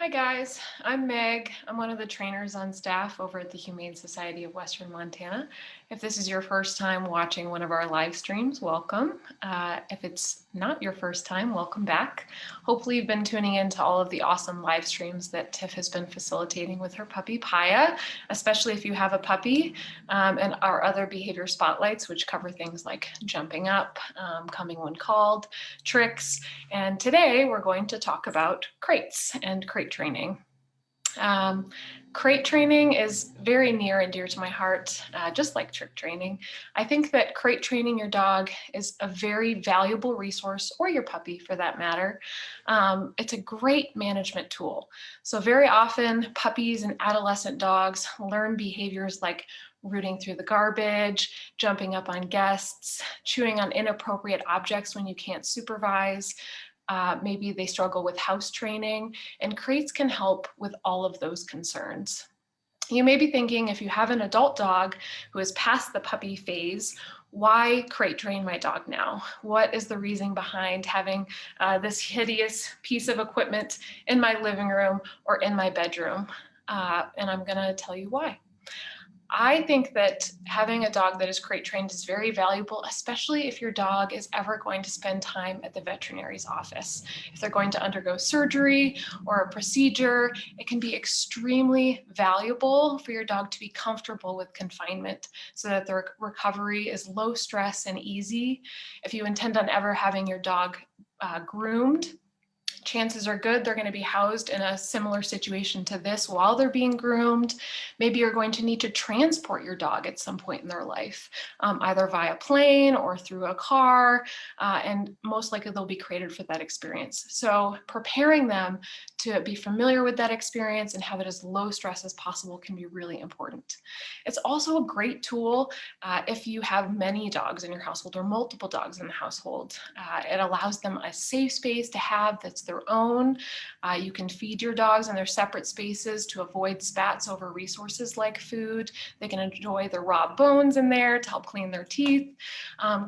Hi guys, I'm Meg. I'm one of the trainers on staff over at the Humane Society of Western Montana. If this is your first time watching one of our live streams, welcome. If it's not your first time, welcome back. Hopefully you've been tuning in to all of the awesome live streams that Tiff has been facilitating with her puppy Paya, especially if you have a puppy, and our other behavior spotlights, which cover things like jumping up, coming when called, tricks, and today we're going to talk about crates and crate training. Um, Crate training is very near and dear to my heart, just like trick training. I think that crate training your dog is a very valuable resource, or your puppy for that matter. It's a great management tool. So very often puppies and adolescent dogs learn behaviors like rooting through the garbage, jumping up on guests, chewing on inappropriate objects when you can't supervise. Maybe they struggle with house training, and crates can help with all of those concerns. You may be thinking, if you have an adult dog who is past the puppy phase, why crate train my dog now? What is the reason behind having this hideous piece of equipment in my living room or in my bedroom? And I'm going to tell you why. I think that having a dog that is crate trained is very valuable, especially if your dog is ever going to spend time at the veterinary's office. If they're going to undergo surgery or a procedure, it can be extremely valuable for your dog to be comfortable with confinement so that their recovery is low stress and easy. If you intend on ever having your dog groomed, chances are good they're going to be housed in a similar situation to this while they're being groomed. Maybe you're going to need to transport your dog at some point in their life, either via plane or through a car, and most likely they'll be created for that experience. So preparing them to be familiar with that experience and have it as low stress as possible can be really important. It's also a great tool if you have many dogs in your household or multiple dogs in the household. It allows them a safe space to have that's their own. You can feed your dogs in their separate spaces to avoid spats over resources like food. They can enjoy the raw bones in there to help clean their teeth.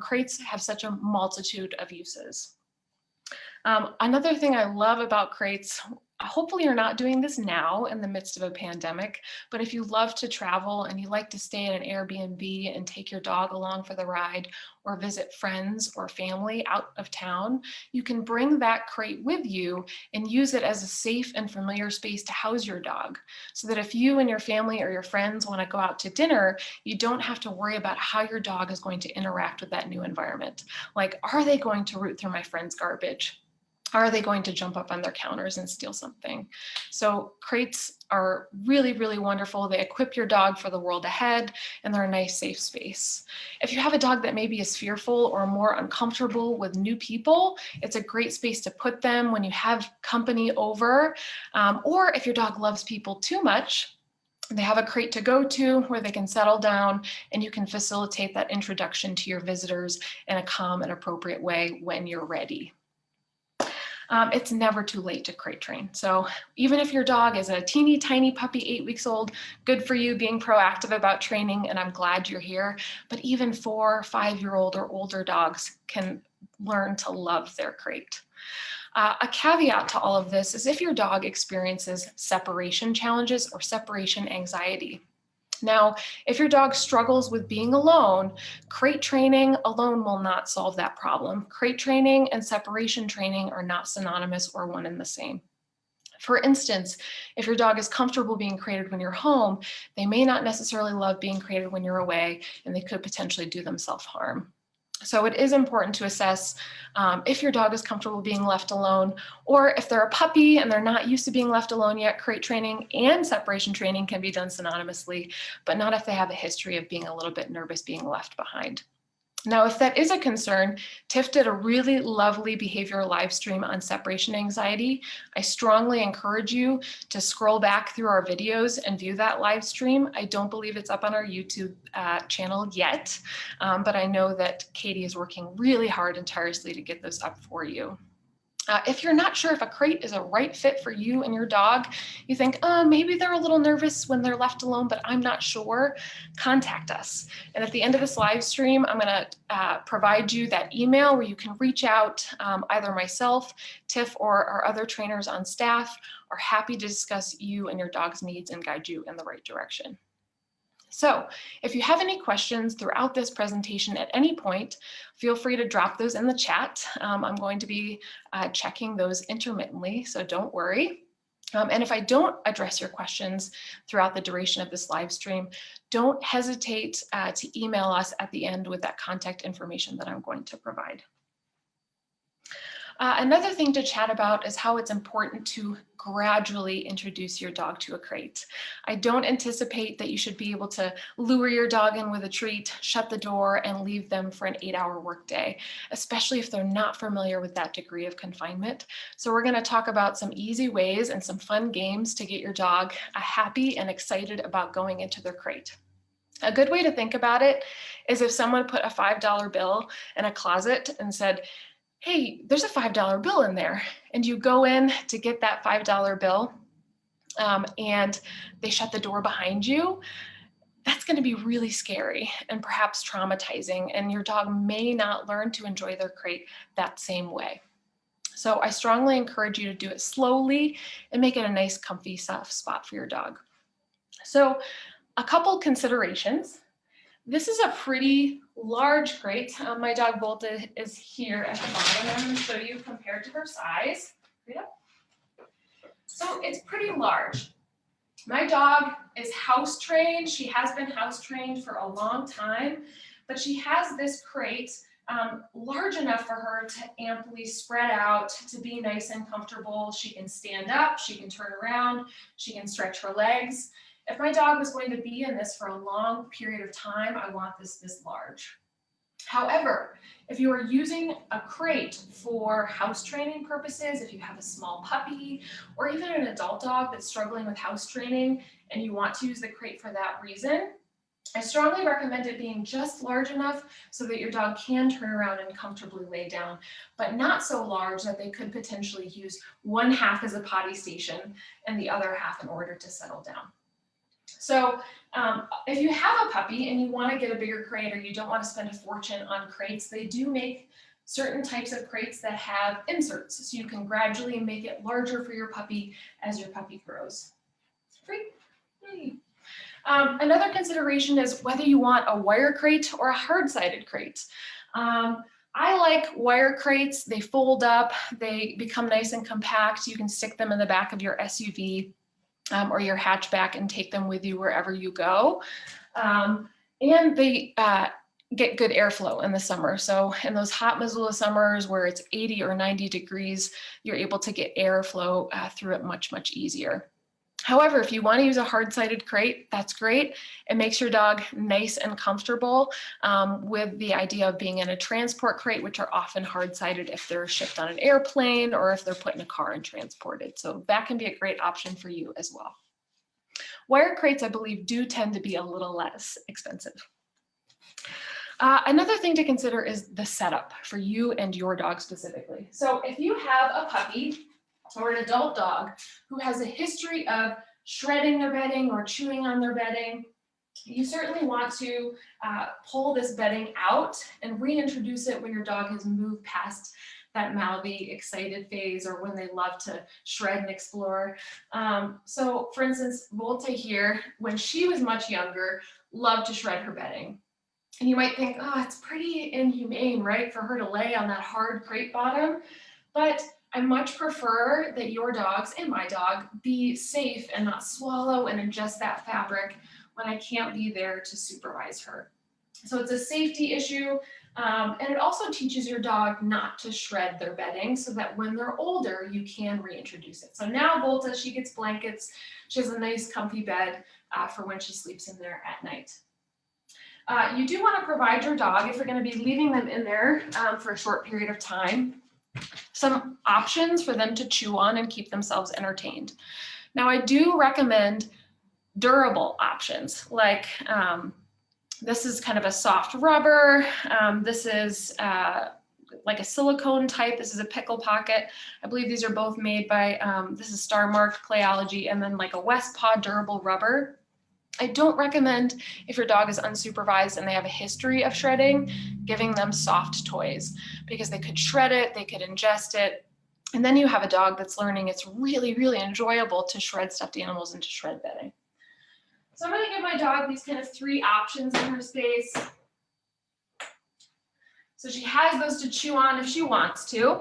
Crates have such a multitude of uses. Another thing I love about crates, hopefully you're not doing this now in the midst of a pandemic, but if you love to travel and you like to stay at an Airbnb and take your dog along for the ride or visit friends or family out of town, you can bring that crate with you and use it as a safe and familiar space to house your dog, so that if you and your family or your friends want to go out to dinner, you don't have to worry about how your dog is going to interact with that new environment. Like, are they going to root through my friend's garbage? Are they going to jump up on their counters and steal something? So crates are really, really wonderful. They equip your dog for the world ahead, and they're a nice, safe space. If you have a dog that maybe is fearful or more uncomfortable with new people, it's a great space to put them when you have company over. Or if your dog loves people too much, they have a crate to go to where they can settle down, and you can facilitate that introduction to your visitors in a calm and appropriate way when you're ready. It's never too late to crate train. So even if your dog is a teeny tiny puppy, 8 weeks old, good for you being proactive about training, and I'm glad you're here. But even 4, 5-year-old or older dogs can learn to love their crate. A caveat to all of this is if your dog experiences separation challenges or separation anxiety. Now, if your dog struggles with being alone, crate training alone will not solve that problem. Crate training and separation training are not synonymous or one and the same. For instance, if your dog is comfortable being crated when you're home, they may not necessarily love being crated when you're away, and they could potentially do them self-harm. So it is important to assess if your dog is comfortable being left alone, or if they're a puppy and they're not used to being left alone yet. Crate training and separation training can be done synonymously, but not if they have a history of being a little bit nervous being left behind. Now, if that is a concern, Tiff did a really lovely behavioral live stream on separation anxiety. I strongly encourage you to scroll back through our videos and view that live stream. I don't believe it's up on our YouTube channel yet, but I know that Katie is working really hard and tirelessly to get those up for you. If you're not sure if a crate is a right fit for you and your dog, you think, maybe they're a little nervous when they're left alone, but I'm not sure, contact us. And at the end of this live stream, I'm going to provide you that email where you can reach out. Either myself, Tiff, or our other trainers on staff are happy to discuss you and your dog's needs and guide you in the right direction. So if you have any questions throughout this presentation at any point, feel free to drop those in the chat. I'm going to be checking those intermittently, so don't worry. And if I don't address your questions throughout the duration of this live stream, don't hesitate to email us at the end with that contact information that I'm going to provide. Another thing to chat about is how it's important to gradually introduce your dog to a crate. I don't anticipate that you should be able to lure your dog in with a treat, shut the door, and leave them for an 8-hour workday, especially if they're not familiar with that degree of confinement. So we're going to talk about some easy ways and some fun games to get your dog happy and excited about going into their crate. A good way to think about it is if someone put a $5 bill in a closet and said, hey, there's a $5 bill in there, and you go in to get that $5 bill and they shut the door behind you, that's going to be really scary and perhaps traumatizing, and your dog may not learn to enjoy their crate that same way. So I strongly encourage you to do it slowly and make it a nice, comfy, soft spot for your dog. So a couple considerations. This is a pretty large crate. My dog Volta is here at the bottom. I'm going to show you compared to her size. So it's pretty large. My dog is house trained. She has been house trained for a long time, but she has this crate large enough for her to amply spread out, to be nice and comfortable. She can stand up, she can turn around, she can stretch her legs. If my dog was going to be in this for a long period of time, I want this large. However, if you are using a crate for house training purposes, if you have a small puppy or even an adult dog that's struggling with house training and you want to use the crate for that reason, I strongly recommend it being just large enough so that your dog can turn around and comfortably lay down, but not so large that they could potentially use one half as a potty station and the other half in order to settle down. So if you have a puppy and you want to get a bigger crate or you don't want to spend a fortune on crates, they do make certain types of crates that have inserts, so you can gradually make it larger for your puppy as your puppy grows. Free. Another consideration is whether you want a wire crate or a hard-sided crate. I like wire crates. They fold up, they become nice and compact. You can stick them in the back of your SUV or your hatchback and take them with you wherever you go. And they get good airflow in the summer. So in those hot Missoula summers where it's 80 or 90 degrees, you're able to get airflow through it much, much easier. However, if you want to use a hard-sided crate, that's great. It makes your dog nice and comfortable with the idea of being in a transport crate, which are often hard-sided if they're shipped on an airplane or if they're put in a car and transported. So that can be a great option for you as well. Wire crates, I believe, do tend to be a little less expensive. Another thing to consider is the setup for you and your dog specifically. So if you have a puppy or an adult dog who has a history of shredding their bedding or chewing on their bedding, you certainly want to pull this bedding out and reintroduce it when your dog has moved past that mouthy, excited phase or when they love to shred and explore. So for instance, Volta here, when she was much younger, loved to shred her bedding. And you might think, oh, it's pretty inhumane, right, for her to lay on that hard crate bottom. But I much prefer that your dogs and my dog be safe and not swallow and ingest that fabric when I can't be there to supervise her. So it's a safety issue, and it also teaches your dog not to shred their bedding so that when they're older, you can reintroduce it. So now Volta, she gets blankets. She has a nice comfy bed for when she sleeps in there at night. You do want to provide your dog, if you're going to be leaving them in there for a short period of time, some options for them to chew on and keep themselves entertained. Now, I do recommend durable options, like this is kind of a soft rubber. This is like a silicone type. This is a pickle pocket. I believe these are both made by, this is Star Marked Clayology, and then like a Westpaw durable rubber. I don't recommend, if your dog is unsupervised and they have a history of shredding, giving them soft toys, because they could shred it, they could ingest it, and then you have a dog that's learning it's really, really enjoyable to shred stuffed animals and to shred bedding. So I'm going to give my dog these kind of 3 options in her space. So she has those to chew on if she wants to.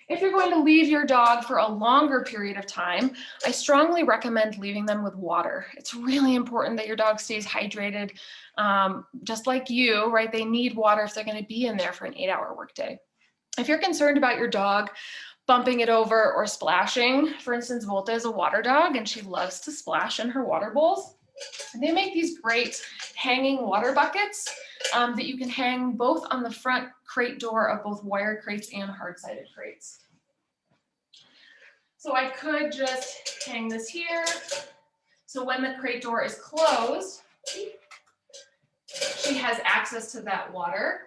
If you're going to leave your dog for a longer period of time, I strongly recommend leaving them with water. It's really important that your dog stays hydrated, just like you, right? They need water if they're going to be in there for an 8-hour workday. If you're concerned about your dog bumping it over or splashing, for instance, Volta is a water dog and she loves to splash in her water bowls. They make these great hanging water buckets that you can hang both on the front crate door of both wire crates and hard-sided crates. So I could just hang this here. So when the crate door is closed, she has access to that water.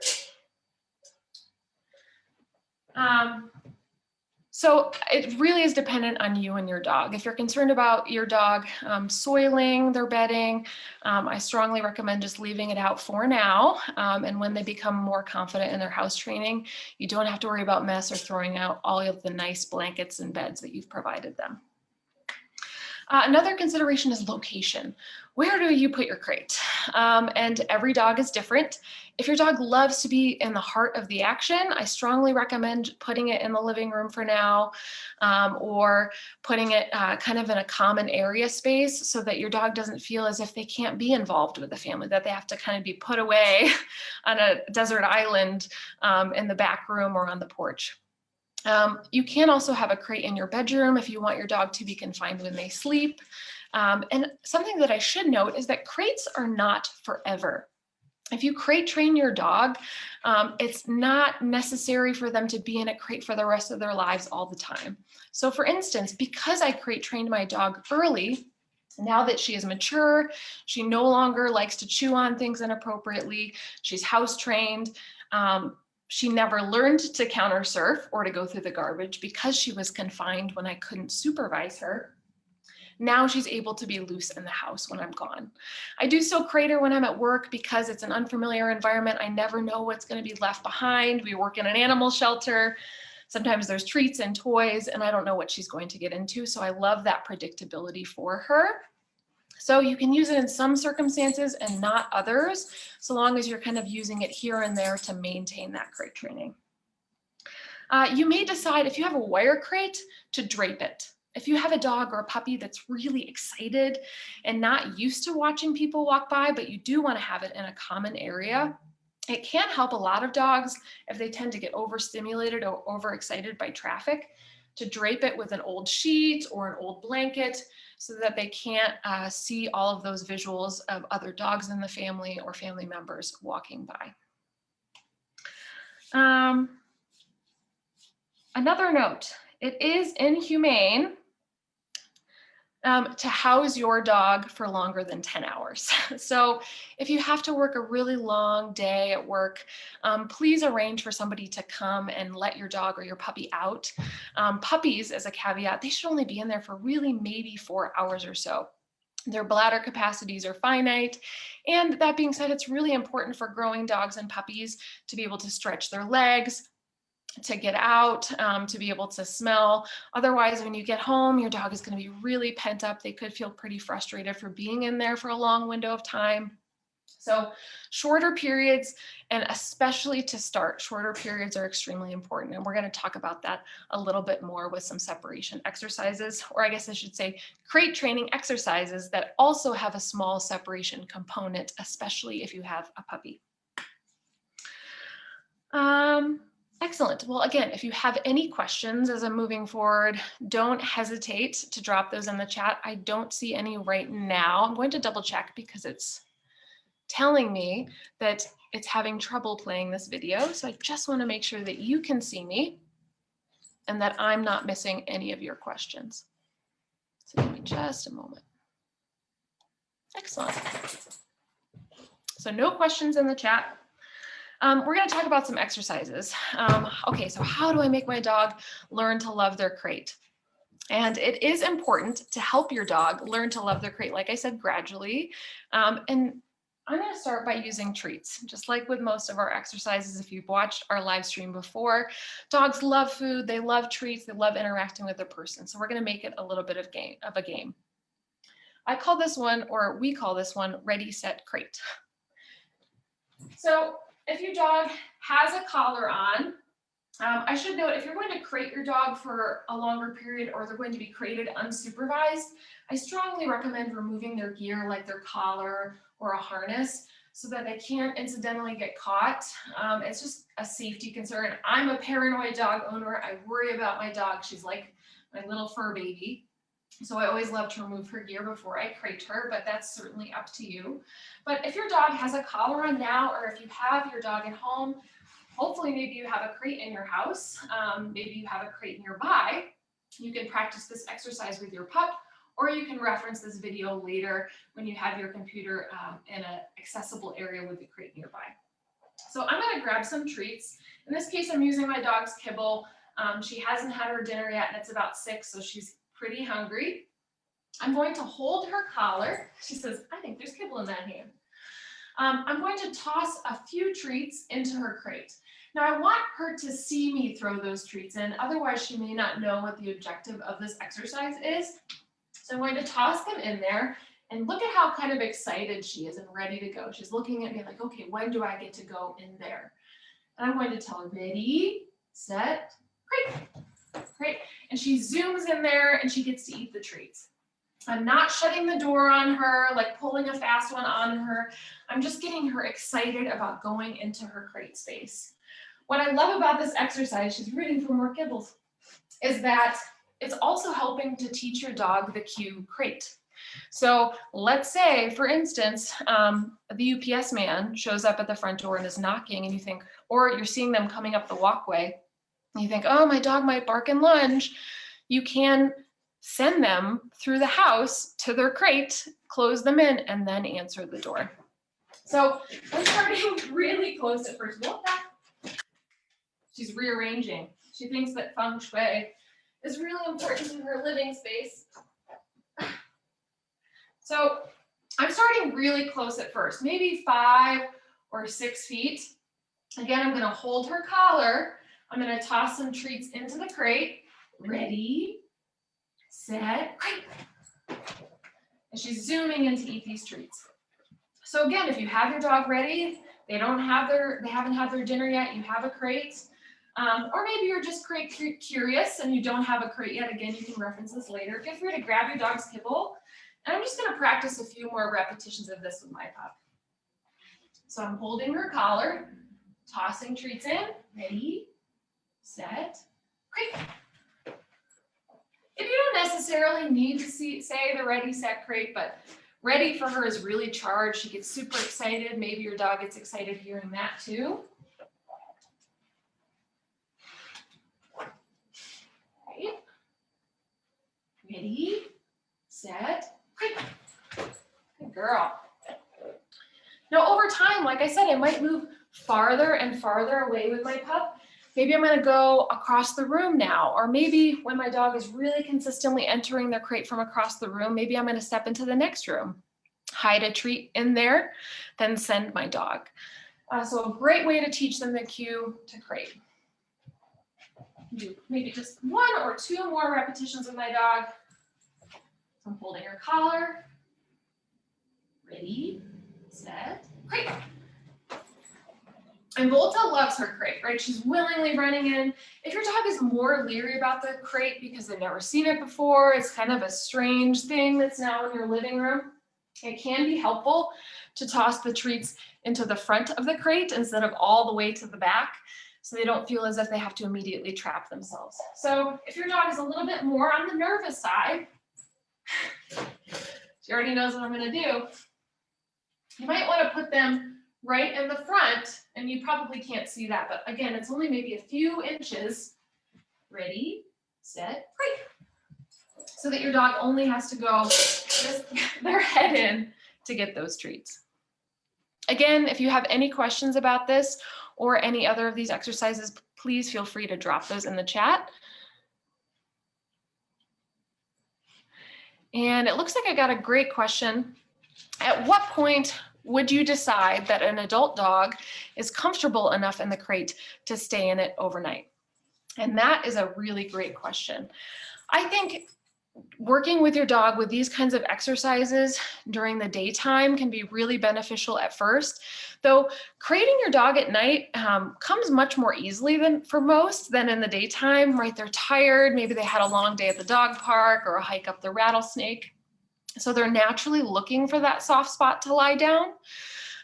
So it really is dependent on you and your dog. If you're concerned about your dog soiling their bedding, I strongly recommend just leaving it out for now. And when they become more confident in their house training, you don't have to worry about mess or throwing out all of the nice blankets and beds that you've provided them. Another consideration is location. Where do you put your crate? And every dog is different. If your dog loves to be in the heart of the action, I strongly recommend putting it in the living room for now, or putting it kind of in a common area space so that your dog doesn't feel as if they can't be involved with the family, that they have to kind of be put away on a desert island in the back room or on the porch. You can also have a crate in your bedroom if you want your dog to be confined when they sleep. And something that I should note is that crates are not forever. If you crate train your dog, it's not necessary for them to be in a crate for the rest of their lives all the time. So for instance, because I crate trained my dog early, now that she is mature, she no longer likes to chew on things inappropriately, she's house trained, she never learned to counter surf or to go through the garbage because she was confined when I couldn't supervise her. Now she's able to be loose in the house when I'm gone. I do still crate her when I'm at work because it's an unfamiliar environment. I never know what's going to be left behind. We work in an animal shelter. Sometimes there's treats and toys, and I don't know what she's going to get into. So I love that predictability for her. So you can use it in some circumstances and not others, so long as you're kind of using it here and there to maintain that crate training. You may decide, if you have a wire crate, to drape it. If you have a dog or a puppy that's really excited and not used to watching people walk by, but you do want to have it in a common area, it can help a lot of dogs if they tend to get overstimulated or overexcited by traffic, to drape it with an old sheet or an old blanket so that they can't see all of those visuals of other dogs in the family or family members walking by. Another note, it is inhumane to house your dog for longer than 10 hours. So if you have to work a really long day at work, please arrange for somebody to come and let your dog or your puppy out. Puppies, as a caveat, they should only be in there for really maybe 4 hours or so. Their bladder capacities are finite. And that being said, it's really important for growing dogs and puppies to be able to stretch their legs, to get out, to be able to smell. Otherwise, when you get home, your dog is going to be really pent up. They could feel pretty frustrated for being in there for a long window of time. So shorter periods, and especially to start, shorter periods are extremely important. And we're going to talk about that a little bit more with some separation exercises, or I guess I should say crate training exercises that also have a small separation component, especially if you have a puppy. Excellent. Well, again, if you have any questions as I'm moving forward, don't hesitate to drop those in the chat. I don't see any right now. I'm going to double check because it's telling me that it's having trouble playing this video. So I just want to make sure that you can see me and that I'm not missing any of your questions. So give me just a moment. Excellent. So no questions in the chat. We're going to talk about some exercises. Okay, so how do I make my dog learn to love their crate? And it is important to help your dog learn to love their crate, like I said, gradually. And I'm going to start by using treats. Just like with most of our exercises, if you've watched our live stream before, dogs love food, they love treats, they love interacting with their person. So we're going to make it a little bit of a game. I call this one, or we call this one, Ready, Set, Crate. So if your dog has a collar on, I should note, if you're going to crate your dog for a longer period or they're going to be crated unsupervised, I strongly recommend removing their gear like their collar or a harness so that they can't incidentally get caught. It's just a safety concern. I'm a paranoid dog owner. I worry about my dog. She's like my little fur baby. So I always love to remove her gear before I crate her, but that's certainly up to you. But if your dog has a collar on now, or if you have your dog at home, hopefully maybe you have a crate in your house, maybe you have a crate nearby, you can practice this exercise with your pup, or you can reference this video later when you have your computer in an accessible area with the crate nearby. So I'm going to grab some treats. In this case, I'm using my dog's kibble. She hasn't had her dinner yet, and it's about 6, so she's pretty hungry. I'm going to hold her collar. She says, I think there's kibble in that hand. I'm going to toss a few treats into her crate. Now I want her to see me throw those treats in, otherwise she may not know what the objective of this exercise is. So I'm going to toss them in there, and look at how kind of excited she is and ready to go. She's looking at me like, okay, when do I get to go in there? And I'm going to tell her, ready, set, crate. Great. And she zooms in there and she gets to eat the treats. I'm not shutting the door on her, like pulling a fast one on her. I'm just getting her excited about going into her crate space. What I love about this exercise, she's reading for more kibbles, is that it's also helping to teach your dog the cue crate. So let's say, for instance, the UPS man shows up at the front door and is knocking, and you think, or you're seeing them coming up the walkway, and you think, oh, my dog might bark and lunge. You can send them through the house to their crate, close them in, and then answer the door. So I'm starting really close at first. Look back. She's rearranging. She thinks that feng shui is really important in her living space. So I'm starting really close at first, maybe 5 or 6 feet. Again, I'm going to hold her collar. I'm going to toss some treats into the crate. Ready, set, crate. And she's zooming in to eat these treats. So again, if you have your dog ready, they haven't had their dinner yet, you have a crate, or maybe you're just crate curious and you don't have a crate yet, again, you can reference this later. Feel free to grab your dog's kibble. And I'm just going to practice a few more repetitions of this with my pup. So I'm holding her collar, tossing treats in. Ready, set, crate. If you don't necessarily need to say the ready, set, crate, but ready for her is really charged. She gets super excited. Maybe your dog gets excited hearing that too. Right. Ready, set, crate. Good girl. Now over time, like I said, I might move farther and farther away with my pup. Maybe I'm going to go across the room now, or maybe when my dog is really consistently entering their crate from across the room, maybe I'm going to step into the next room, hide a treat in there, then send my dog. So a great way to teach them the cue to crate. Do maybe just 1 or 2 more repetitions with my dog. So I'm holding her collar. Ready, set, crate. And Volta loves her crate, right? She's willingly running in. If your dog is more leery about the crate because they've never seen it before, it's kind of a strange thing that's now in your living room, it can be helpful to toss the treats into the front of the crate instead of all the way to the back, so they don't feel as if they have to immediately trap themselves. So if your dog is a little bit more on the nervous side, she already knows what I'm going to do. You might want to put them right in the front, and you probably can't see that, but again, it's only maybe a few inches. Ready, set, crate. So that your dog only has to go just their head in to get those treats. Again, if you have any questions about this, or any other of these exercises, please feel free to drop those in the chat. And it looks like I got a great question. At what point would you decide that an adult dog is comfortable enough in the crate to stay in it overnight? And that is a really great question. I think working with your dog with these kinds of exercises during the daytime can be really beneficial at first, though crating your dog at night comes much more easily than for most than in the daytime, right? They're tired, maybe they had a long day at the dog park or a hike up the rattlesnake. So they're naturally looking for that soft spot to lie down.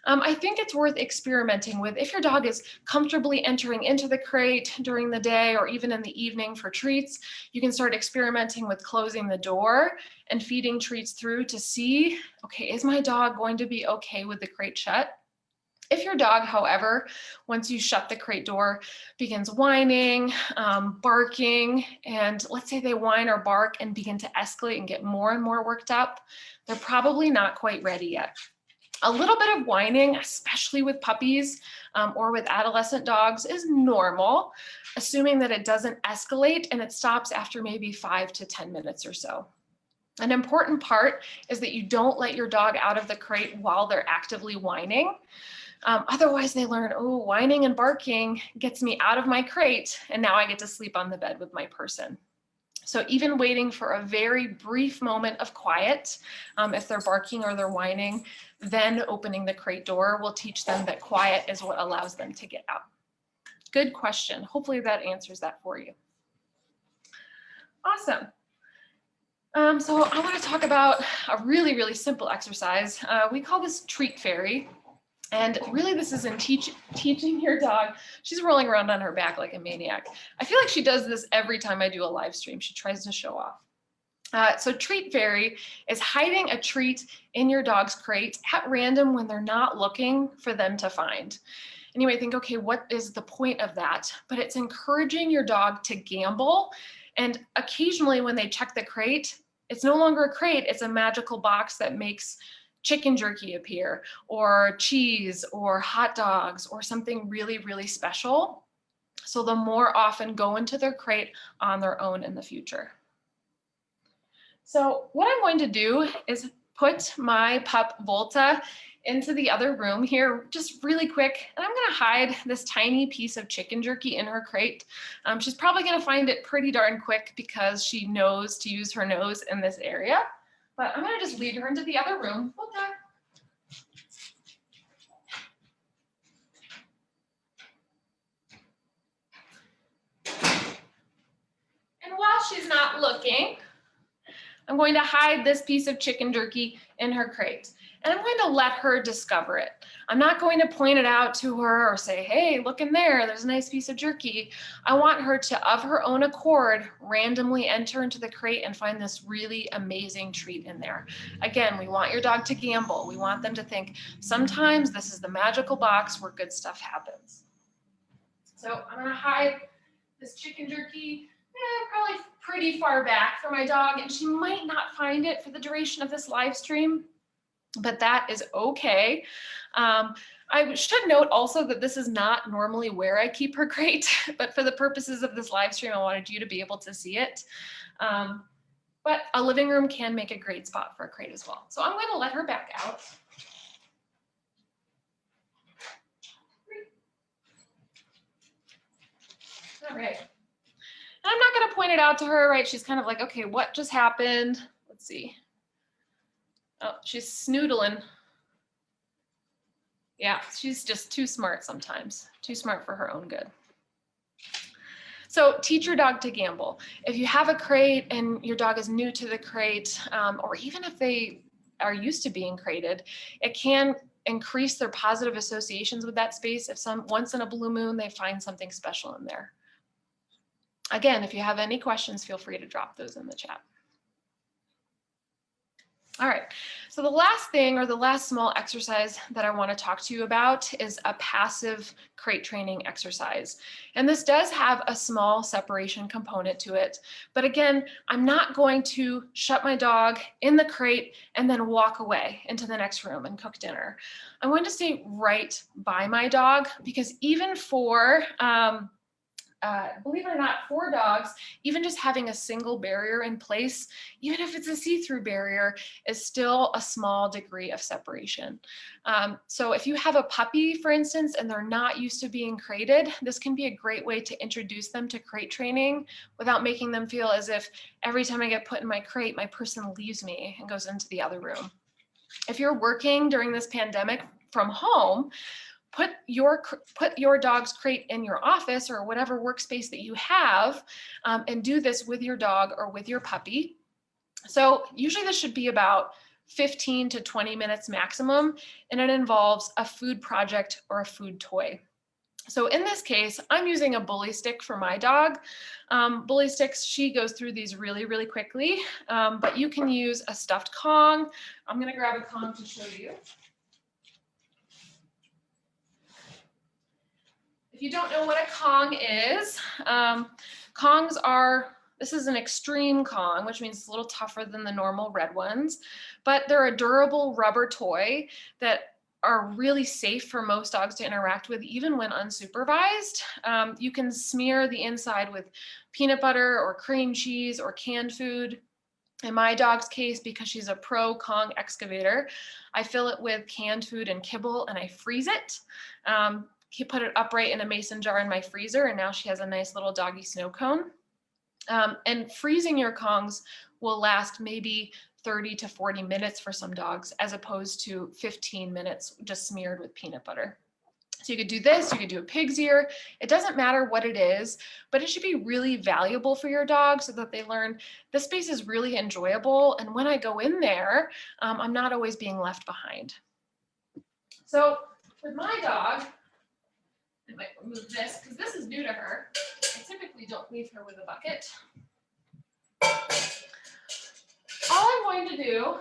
I think it's worth experimenting with. If your dog is comfortably entering into the crate during the day or even in the evening for treats, you can start experimenting with closing the door and feeding treats through to see, okay, is my dog going to be okay with the crate shut? If your dog, however, once you shut the crate door, begins whining, barking, and let's say they whine or bark and begin to escalate and get more and more worked up, they're probably not quite ready yet. A little bit of whining, especially with puppies or with adolescent dogs, is normal, assuming that it doesn't escalate and it stops after maybe 5 to 10 minutes or so. An important part is that you don't let your dog out of the crate while they're actively whining. Otherwise, they learn, oh, whining and barking gets me out of my crate, and now I get to sleep on the bed with my person. So even waiting for a very brief moment of quiet, if they're barking or they're whining, then opening the crate door will teach them that quiet is what allows them to get out. Good question. Hopefully that answers that for you. Awesome. So I want to talk about a really, really simple exercise. We call this treat fairy. And really this is in teaching your dog. She's rolling around on her back like a maniac. I feel like she does this every time I do a live stream. She tries to show off. So treat fairy is hiding a treat in your dog's crate at random when they're not looking for them to find. And you might think, okay, what is the point of that? But it's encouraging your dog to gamble. And occasionally when they check the crate, it's no longer a crate, it's a magical box that makes chicken jerky appear, or cheese, or hot dogs, or something really, really special. So they'll more often go into their crate on their own in the future. So what I'm going to do is put my pup Volta into the other room here just really quick, and I'm going to hide this tiny piece of chicken jerky in her crate. She's probably going to find it pretty darn quick because she knows to use her nose in this area. But I'm going to just lead her into the other room. Okay. And while she's not looking, I'm going to hide this piece of chicken jerky in her crate. And I'm going to let her discover it. I'm not going to point it out to her or say, hey, look in there, there's a nice piece of jerky. I want her to, of her own accord, randomly enter into the crate and find this really amazing treat in there. Again, we want your dog to gamble. We want them to think, sometimes this is the magical box where good stuff happens. So I'm gonna hide this chicken jerky probably pretty far back from my dog, and she might not find it for the duration of this live stream, but that is okay. I should note also that this is not normally where I keep her crate, but for the purposes of this live stream, I wanted you to be able to see it. But a living room can make a great spot for a crate as well. So I'm going to let her back out. All right. And I'm not going to point it out to her, right? She's kind of like, okay, what just happened? Let's see. Oh, she's snoodling. Yeah, she's just too smart sometimes, too smart for her own good. So teach your dog to gamble. If you have a crate and your dog is new to the crate, or even if they are used to being crated, it can increase their positive associations with that space if once in a blue moon they find something special in there. Again, if you have any questions, feel free to drop those in the chat. All right, so the last thing, or the last small exercise that I want to talk to you about, is a passive crate training exercise. And this does have a small separation component to it. But again, I'm not going to shut my dog in the crate and then walk away into the next room and cook dinner. I'm going to stay right by my dog, because even for believe it or not, for dogs, even just having a single barrier in place, even if it's a see-through barrier, is still a small degree of separation. So if you have a puppy, for instance, and they're not used to being crated, this can be a great way to introduce them to crate training without making them feel as if every time I get put in my crate, my person leaves me and goes into the other room. If you're working during this pandemic from home, put your dog's crate in your office or whatever workspace that you have, and do this with your dog or with your puppy. So usually this should be about 15 to 20 minutes maximum, and it involves a food project or a food toy. So in this case, I'm using a bully stick for my dog. Bully sticks, she goes through these really, really quickly, but you can use a stuffed Kong. I'm gonna grab a Kong to show you. If you don't know what a Kong is, Kongs are, this is an extreme Kong, which means it's a little tougher than the normal red ones, but they're a durable rubber toy that are really safe for most dogs to interact with, even when unsupervised. You can smear the inside with peanut butter or cream cheese or canned food. In my dog's case, because she's a pro Kong excavator, I fill it with canned food and kibble and I freeze it. He put it upright in a mason jar in my freezer, and now she has a nice little doggy snow cone. And freezing your Kongs will last maybe 30 to 40 minutes for some dogs, as opposed to 15 minutes just smeared with peanut butter. So you could do this, you could do a pig's ear. It doesn't matter what it is, but it should be really valuable for your dog so that they learn this space is really enjoyable. And when I go in there, I'm not always being left behind. So with my dog, I might remove this because this is new to her. I typically don't leave her with a bucket. All I'm going to do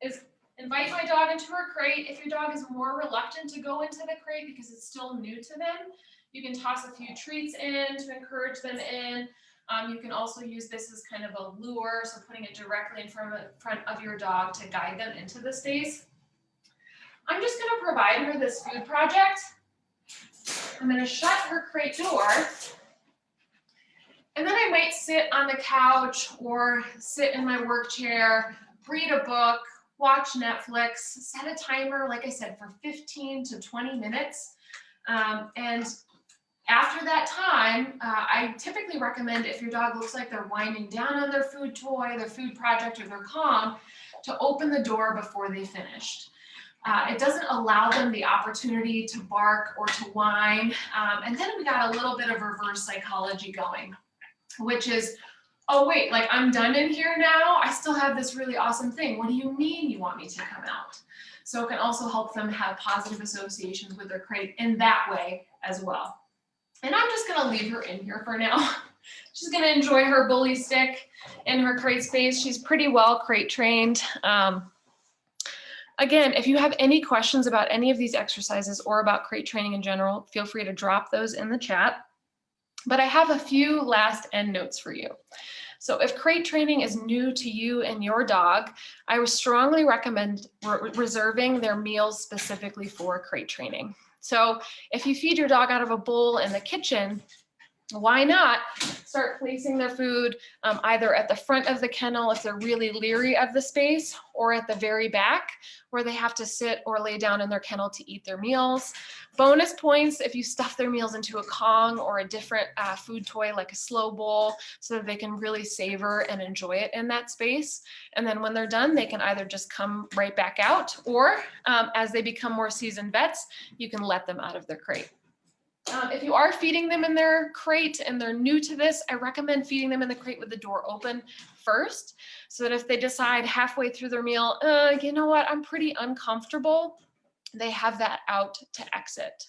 is invite my dog into her crate. If your dog is more reluctant to go into the crate because it's still new to them, you can toss a few treats in to encourage them in. You can also use this as kind of a lure, so putting it directly in front of your dog to guide them into the space. I'm just going to provide her this food project. I'm going to shut her crate door, and then I might sit on the couch or sit in my work chair, read a book, watch Netflix, set a timer, like I said, for 15 to 20 minutes. And after that time, I typically recommend, if your dog looks like they're winding down on their food toy, their food project, or their Kong, to open the door before they finished. It doesn't allow them the opportunity to bark or to whine. And then we got a little bit of reverse psychology going, which is, oh wait, like I'm done in here now? I still have this really awesome thing. What do you mean you want me to come out? So it can also help them have positive associations with their crate in that way as well. And I'm just gonna leave her in here for now. She's gonna enjoy her bully stick in her crate space. She's pretty well crate trained. Again, if you have any questions about any of these exercises or about crate training in general, feel free to drop those in the chat. But I have a few last end notes for you. So if crate training is new to you and your dog, I would strongly recommend reserving their meals specifically for crate training. So if you feed your dog out of a bowl in the kitchen, why not start placing their food either at the front of the kennel if they're really leery of the space, or at the very back where they have to sit or lay down in their kennel to eat their meals. Bonus points if you stuff their meals into a Kong or a different food toy like a slow bowl, so that they can really savor and enjoy it in that space. And then when they're done, they can either just come right back out, or as they become more seasoned vets, you can let them out of their crate. If you are feeding them in their crate and they're new to this, I recommend feeding them in the crate with the door open first, so that if they decide halfway through their meal, you know what, I'm pretty uncomfortable, they have that out to exit.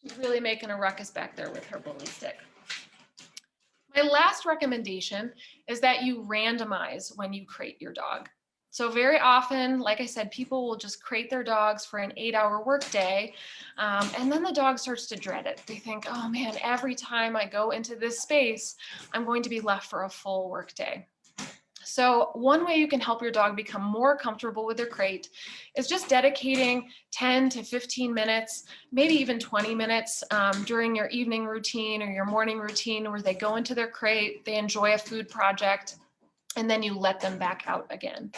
She's really making a ruckus back there with her bully stick. My last recommendation is that you randomize when you crate your dog. So very often, like I said, people will just crate their dogs for an 8-hour workday, and then the dog starts to dread it. They think, oh man, every time I go into this space, I'm going to be left for a full workday. So one way you can help your dog become more comfortable with their crate is just dedicating 10 to 15 minutes, maybe even 20 minutes during your evening routine or your morning routine where they go into their crate, they enjoy a food project, and then you let them back out again.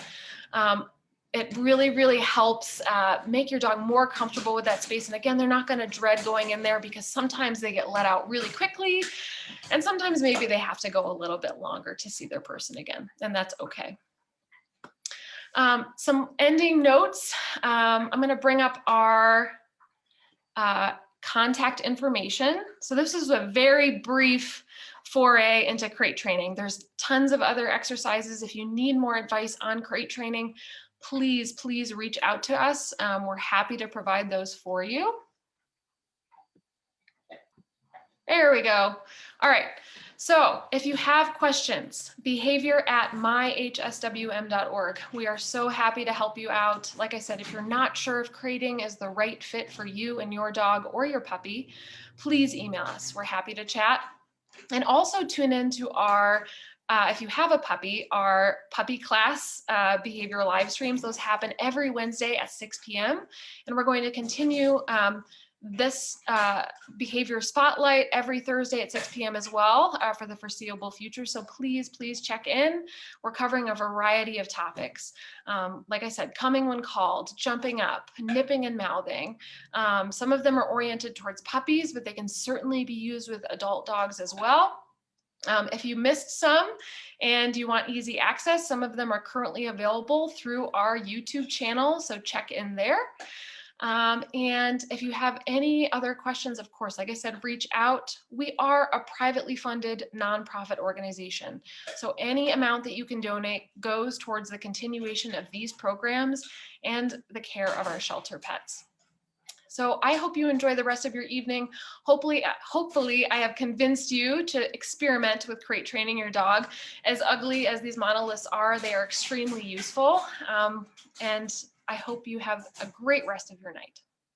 It really, really helps make your dog more comfortable with that space. And again, they're not going to dread going in there because sometimes they get let out really quickly. And sometimes maybe they have to go a little bit longer to see their person again. And that's okay. Some ending notes. I'm going to bring up our contact information. So this is a very brief foray into crate training. There's tons of other exercises. If you need more advice on crate training, please reach out to us. We're happy to provide those for you. There we go. All right. So if you have questions, behavior@myhswm.org. We are so happy to help you out. Like I said, if you're not sure if crating is the right fit for you and your dog or your puppy, please email us. We're happy to chat. And also tune into our, if you have a puppy, our puppy class behavior live streams. Those happen every Wednesday at 6 p.m. And we're going to continue this behavior spotlight every Thursday at 6 p.m. as well for the foreseeable future. So please check in. We're covering a variety of topics. Like I said, coming when called, jumping up, nipping and mouthing. Some of them are oriented towards puppies, but they can certainly be used with adult dogs as well. If you missed some and you want easy access, some of them are currently available through our YouTube channel, so check in there. And if you have any other questions, of course, like I said, reach out. We are a privately funded nonprofit organization. So any amount that you can donate goes towards the continuation of these programs and the care of our shelter pets. So I hope you enjoy the rest of your evening. Hopefully I have convinced you to experiment with crate training your dog. As ugly as these monoliths are, they are extremely useful. And I hope you have a great rest of your night.